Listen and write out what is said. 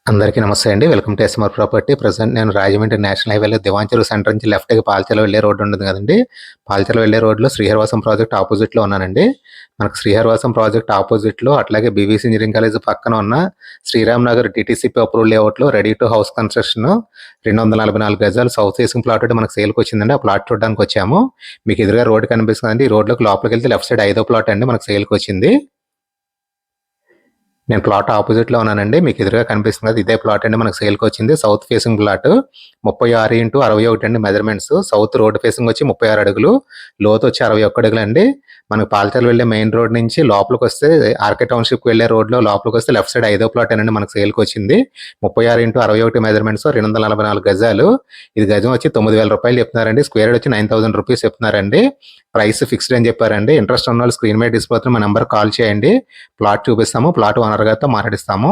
అందరికీ నమస్తే అండి. Welcome to SMR property. Present నేను రాజమండ్రి నేషనల్ హైవేలో దివాన్ చెరువు సెంటర్ నుంచి లెఫ్ట్‌కి పాల్చల వెళ్ళే రోడ్డు ఉంటుంది కదండీ! పాల్చల వెళ్ళే రోడ్‌లో శ్రీహరివాసం ప్రాజెక్ట్ ఆపోజిట్‌లో ఉన్నానండి. మనకు శ్రీహరివాసం ప్రాజెక్ట్ ఆపోజిట్‌లో అట్లాగే బీవీసీ ఇంజినీరింగ్ కాలేజ్ పక్కన ఉన్న శ్రీరామ్ నగర్ డీటీసీపీ అప్రూవ్డ్ లేఅవుట్‌లో రెడీ టు హౌస్ కన్‌స్ట్రక్షన్ 244 గజాలు సౌత్ ఫేసింగ్ ప్లాట్ ఒకటి మనకు సేల్‌కి వచ్చిందండి. ఆ ప్లాట్ చూడడానికి వచ్చాము. మీకు ఎదురుగా రోడ్ కనిపిస్తుందండి. ఈ రోడ్‌లోకి లోపలికెళ్తే లెఫ్ట్ సైడ్ ఐదో ప్లాట్ అండి మనకు సేల్‌కి వచ్చింది. నేను ప్లాట్ ఆపోజిట్‌లో ఉన్నానండి. మీకు ఎదురుగా కనిపిస్తుంది కదా! ఇదే ప్లాట్ అండి మనకు సేల్‌కి వచ్చింది. సౌత్ ఫేసింగ్ ప్లాట్ 36x61 అండి మెజర్‌మెంట్స్. సౌత్ రోడ్ ఫేసింగ్ వచ్చి 36 అడుగులు, లోతు వచ్చి 61 అడుగులండి. మనకు పాల్చల్ వెళ్ళే మెయిన్ రోడ్ నుంచి లోపలికొస్తే ఆర్కే టౌన్‌షిప్‌కి వెళ్ళే రోడ్‌లో లోపలికొస్తే లెఫ్ట్ సైడ్ ఐదో ప్లాట్ అండి మనకు సేల్‌కి వచ్చింది. 36x61 మెజర్‌మెంట్స్ 244 గజాలు. ఇది గజం వచ్చి రూ. 9,000 చెప్తున్నారండి. స్క్వేర్ యార్డ్ వచ్చి 9,000 రూపీస్ చెప్తున్నారండి. ప్రైస్ ఫిక్స్డ్ అని చెప్పారండి. ఇంట్రెస్ట్ ఉన్నోళ్ళు స్క్రీన్ మీద డిస్ప్లే అవుతున్న మా నంబర్‌కి కాల్ చేయండి. ప్లాట్ చూపిస్తాము. ప్లాట్ ఓనర్ గారితో మాట్లాడిస్తాము.